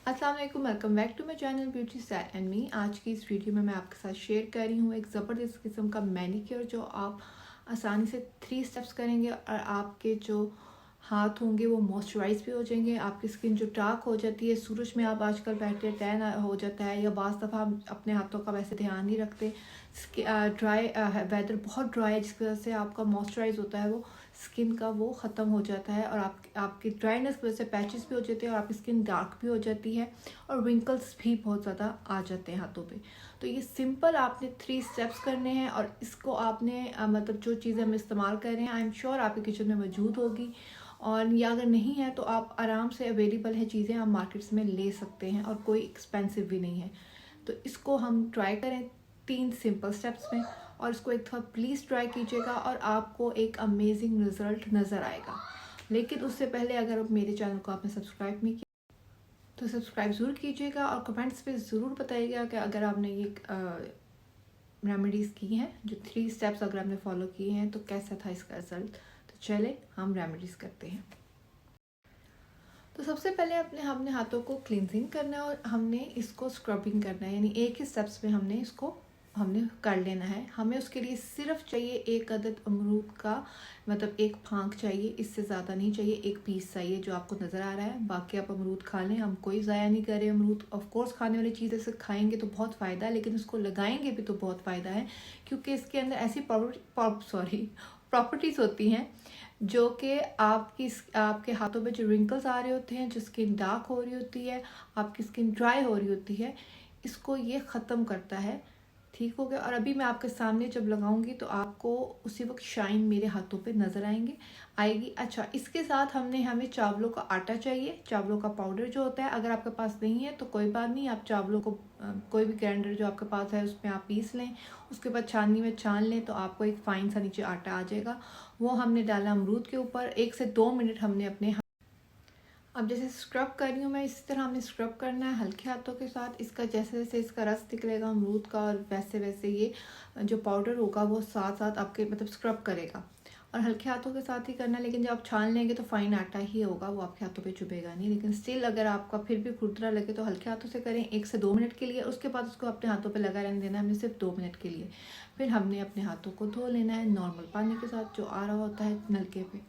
अस्सलाम वालेकुम, welcome back to my channel beauty style and me. आज की इस वीडियो में मैं आपके साथ शेयर कर रही हूँ एक ज़बरदस्त किस्म का मैनीक्योर जो आप आसानी से 3 स्टेप्स करेंगे और आपके जो हाथ होंगे वो मॉइस्चराइज भी हो जाएंगे। आपकी स्किन जो डार्क हो जाती है, सूरज में आप आजकल बैठते हैं टैन हो जाता है, या बाज़ दफ़ा हम अपने हाथों का वैसे ध्यान नहीं रखते। ड्राई वेदर बहुत ड्राई है जिसकी वजह से आपका मॉइस्चराइज होता है वो स्किन का वो ख़त्म हो जाता है और आपकी ड्राइनेस की वजह से पैचेस भी हो जाते हैं और आपकी स्किन डार्क भी हो जाती है और विंकल्स भी बहुत ज़्यादा आ जाते हैं हाथों पे। तो ये सिंपल आपने 3 स्टेप्स करने हैं और इसको आपने मतलब जो चीज़ें हम इस्तेमाल कर रहे हैं आई एम श्योर आपके किचन में मौजूद होगी, और या अगर नहीं है तो आप आराम से अवेलेबल है चीज़ें आप मार्केट्स में ले सकते हैं और कोई एक्सपेंसिव भी नहीं है। तो इसको हम ट्राई करें 3 सिंपल स्टेप्स में, और इसको एक दफ़ा प्लीज़ ट्राई कीजिएगा और आपको एक अमेजिंग रिजल्ट नज़र आएगा। लेकिन उससे पहले अगर आप मेरे चैनल को आपने सब्सक्राइब नहीं किया तो सब्सक्राइब ज़रूर कीजिएगा और कमेंट्स पे ज़रूर बताइएगा कि अगर आपने ये रेमेडीज़ की हैं, जो 3 स्टेप्स अगर आपने फॉलो किए हैं तो कैसा था इसका रिजल्ट। तो चले हम रेमेडीज़ करते हैं। तो सबसे पहले हमने हाथों को क्लींजिंग करना है और हमने इसको स्क्रबिंग करना है, यानी एक ही स्टेप्स में हमने कर लेना है। हमें उसके लिए सिर्फ चाहिए 1 अदद अमरूद का, मतलब 1 फांक चाहिए, इससे ज़्यादा नहीं चाहिए। 1 पीस चाहिए जो आपको नज़र आ रहा है। बाकी आप अमरूद खा लें, हम कोई ज़ाया नहीं कर रहे अमरूद। ऑफ कोर्स खाने वाली चीज़ ऐसे खाएंगे तो बहुत फ़ायदा है, लेकिन उसको लगाएंगे भी तो बहुत फ़ायदा है, क्योंकि इसके अंदर ऐसी प्रॉपर्टीज़ होती हैं जो कि आपके हाथों पे जो रिंकल्स आ रहे होते हैं, जो स्किन डार्क हो रही होती है, आपकी स्किन ड्राई हो रही होती है, इसको ये ख़त्म करता है। ठीक हो गया। और अभी मैं आपके सामने जब लगाऊंगी तो आपको उसी वक्त शाइन मेरे हाथों पे नज़र आएगी। अच्छा, इसके साथ हमें चावलों का आटा चाहिए, चावलों का पाउडर जो होता है। अगर आपके पास नहीं है तो कोई बात नहीं, आप चावलों को कोई भी ग्राइंडर जो आपके पास है उसमें आप पीस लें, उसके बाद छाननी में छान लें तो आपको एक फ़ाइन सा नीचे आटा आ जाएगा। वो हमने डाला अमरूद के ऊपर। 1 से 2 मिनट हमने अपने अब जैसे स्क्रब कर रही हूँ मैं, इसी तरह हमने स्क्रब करना है हल्के हाथों के साथ। इसका जैसे जैसे इसका रस निकलेगा अमरूद का, और वैसे वैसे ये जो पाउडर होगा वो साथ साथ आपके मतलब स्क्रब करेगा। और हल्के हाथों के साथ ही करना, लेकिन जब आप छान लेंगे तो फाइन आटा ही होगा, वो आपके हाथों पे चुभेगा नहीं। लेकिन स्टिल अगर आपका फिर भी खुरदरा लगे तो हल्के हाथों से करें 1 से 2 मिनट के लिए। उसके बाद उसको अपने हाथों पे लगा रहने देना है हमें सिर्फ 2 मिनट के लिए। फिर हमने अपने हाथों को धो लेना है नॉर्मल पानी के साथ जो आ रहा होता है नलके पे।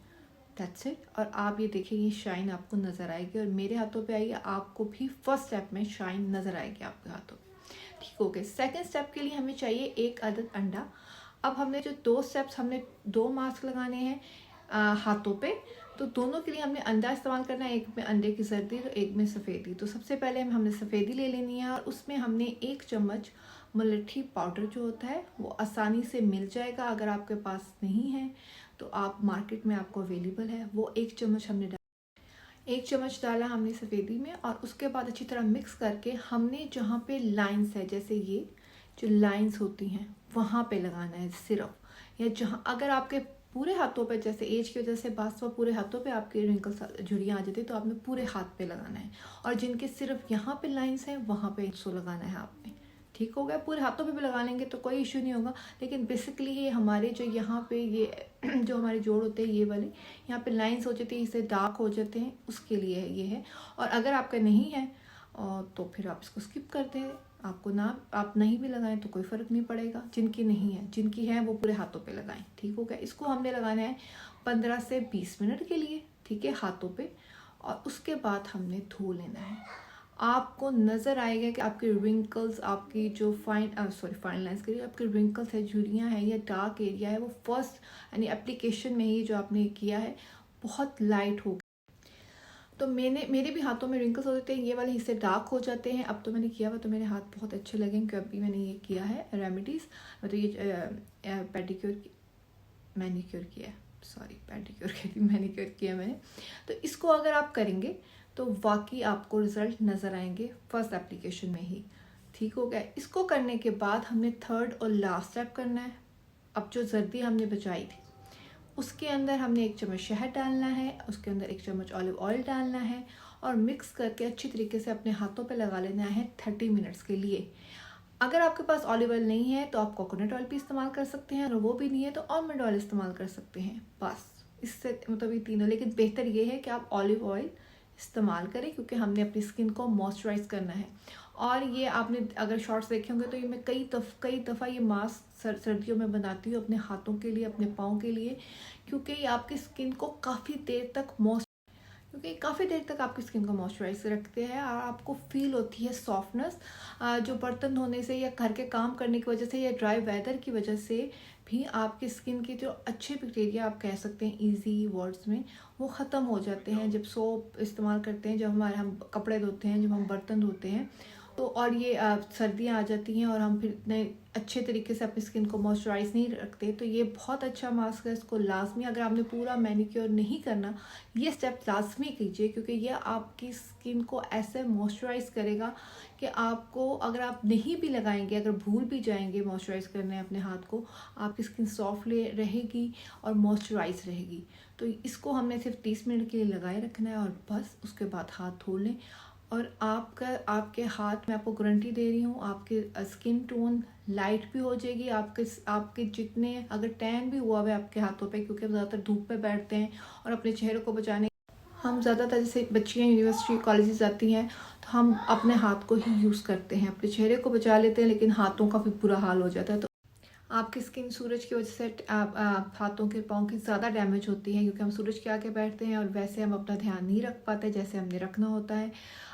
That's it. और आप ये देखिए ये शाइन आपको नज़र आएगी और मेरे हाथों पे आई है, आपको भी फर्स्ट स्टेप में शाइन नज़र आएगी आपके हाथों पे। ठीक हो गया। सेकेंड स्टेप के लिए हमें चाहिए 1 अदद अंडा। अब हमने जो 2 स्टेप्स, हमने 2 मास्क लगाने हैं हाथों पे, तो दोनों के लिए हमने अंडा इस्तेमाल करना है। एक में अंडे की जर्दी और एक में सफ़ेदी। तो सबसे पहले हमने सफ़ेदी ले लेनी है और उसमें हमने 1 चम्मच मलट्ठी पाउडर जो होता है वो आसानी से मिल जाएगा। अगर आपके पास नहीं है तो आप मार्केट में आपको अवेलेबल है, वो 1 चम्मच हमने 1 चम्मच डाला हमने सफ़ेदी में। और उसके बाद अच्छी तरह मिक्स करके हमने जहाँ पे लाइंस है, जैसे ये जो लाइंस होती हैं वहाँ पे लगाना है सिर्फ, या जहाँ अगर आपके पूरे हाथों पे, जैसे एज की वजह से बास पूरे हाथों पे आपके रिंकल्स झुर्रियाँ आ जाती है, तो आपने पूरे हाथ पे लगाना है। और जिनके सिर्फ यहाँ पे लाइंस हैं वहाँ पे इसको लगाना है आपने। ठीक हो गया। पूरे हाथों पे भी लगा लेंगे तो कोई इशू नहीं होगा, लेकिन बेसिकली ये हमारे जो यहाँ पे ये जो हमारे जोड़ होते हैं ये वाले, यहाँ पे लाइंस हो जाती है, इससे डार्क हो जाते हैं, उसके लिए है ये है। और अगर आपका नहीं है तो फिर आप इसको स्किप करते हैं। आपको ना आप नहीं भी लगाएं तो कोई फ़र्क नहीं पड़ेगा। जिनकी नहीं है, जिनकी है वो पूरे हाथों पे लगाएं। ठीक हो गया। इसको हमने लगाना है 15 से 20 मिनट के लिए, ठीक है, हाथों पे। और उसके बाद हमने धो लेना है। आपको नज़र आएगा कि आपके रिंकल्स, आपकी जो फाइन लाइंस के लिए आपके रिंकल्स है, झुर्रियाँ हैं या डार्क एरिया है, वो फर्स्ट यानी एप्लीकेशन में ही जो आपने किया है बहुत लाइट हो गया। तो मेरे भी हाथों में रिंकल्स हो जाते हैं, ये वाले हिस्से डार्क हो जाते हैं। अब तो मैंने किया हुआ तो मेरे हाथ बहुत अच्छे लगे, क्योंकि अभी मैंने ये किया है रेमेडीज़, मतलब ये मैनीक्योर किया है, सॉरी पेडिक्योर कहती, मैनीक्योर किया मैंने। तो इसको अगर आप करेंगे तो वाकई आपको रिजल्ट नज़र आएंगे फर्स्ट एप्लीकेशन में ही। ठीक हो गया। इसको करने के बाद हमने थर्ड और लास्ट स्टेप करना है। अब जो जर्दी हमने बचाई थी उसके अंदर हमने 1 चम्मच शहद डालना है, उसके अंदर 1 चम्मच ऑलिव ऑयल डालना है और मिक्स करके अच्छी तरीके से अपने हाथों पे लगा लेना है 30 मिनट्स के लिए। अगर आपके पास ऑलिव ऑयल नहीं है तो आप कोकोनट ऑयल भी इस्तेमाल कर सकते हैं, और वो भी नहीं है तो आलमंड ऑयल इस्तेमाल कर सकते हैं। बस इससे मतलब ये तीनों, लेकिन बेहतर ये है कि आप ऑलिव ऑयल इस्तेमाल करें, क्योंकि हमने अपनी स्किन को मॉइस्चराइज करना है। और ये आपने अगर शॉर्ट्स देखे होंगे तो ये मैं कई दफ़ा ये मास्क सर्दियों में बनाती हूँ अपने हाथों के लिए, अपने पाँव के लिए, क्योंकि ये आपकी स्किन को काफ़ी देर तक आपकी स्किन को मॉइस्चराइज रखते हैं और आपको फील होती है सॉफ्टनेस, जो बर्तन धोने से या घर के काम करने की वजह से या ड्राई वेदर की वजह से भी आपकी स्किन के जो अच्छे बैक्टीरिया, आप कह सकते हैं इजी वर्ड्स में, वो ख़त्म हो जाते हैं जब सोप इस्तेमाल करते हैं, जब हम कपड़े धोते हैं, जब हम बर्तन धोते हैं। तो और ये सर्दियाँ आ जाती हैं और हम फिर इतने अच्छे तरीके से अपनी स्किन को मॉइस्चराइज नहीं रखते, तो ये बहुत अच्छा मास्क है। इसको लाजमी, अगर आपने पूरा मैनिक्योर नहीं करना, ये स्टेप लाजमी कीजिए, क्योंकि ये आपकी स्किन को ऐसे मॉइस्चराइज करेगा कि आपको, अगर आप नहीं भी लगाएंगे, अगर भूल भी जाएंगे मॉइस्चराइज करने अपने हाथ को, आपकी स्किन सॉफ्ट रहेगी और मॉइस्चराइज रहेगी। तो इसको हमने सिर्फ 30 मिनट के लिए लगाए रखना है और बस उसके बाद हाथ धो लें। और आपके हाथ में आपको गारंटी दे रही हूँ, आपके स्किन टोन लाइट भी हो जाएगी। आपके जितने अगर टैन भी हुआ है आपके हाथों पे, क्योंकि हम ज़्यादातर धूप पे बैठते हैं और अपने चेहरे को बचाने, हम ज़्यादातर जैसे बच्चियाँ यूनिवर्सिटी कॉलेजेस जाती हैं तो हम अपने हाथ को ही यूज़ करते हैं, अपने चेहरे को बचा लेते हैं, लेकिन हाथों का भी बुरा हाल हो जाता है। तो आपकी स्किन सूरज की वजह से हाथों के पाँव की ज़्यादा डैमेज होती है, क्योंकि हम सूरज के आगे बैठते हैं और वैसे हम अपना ध्यान नहीं रख पाते जैसे हमने रखना होता है।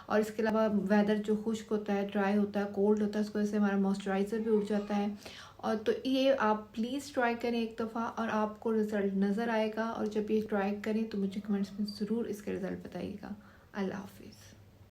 और इसके अलावा वेदर जो खुश्क होता है, ड्राई होता है, कोल्ड होता है, उसकी वजह से हमारा मॉइस्चराइज़र भी उड़ जाता है। और तो ये आप प्लीज़ ट्राई करें एक दफ़ा और आपको रिज़ल्ट नज़र आएगा। और जब ये ट्राई करें तो मुझे कमेंट्स में ज़रूर इसके रिज़ल्ट बताइएगा। अल्लाह हाफिज़।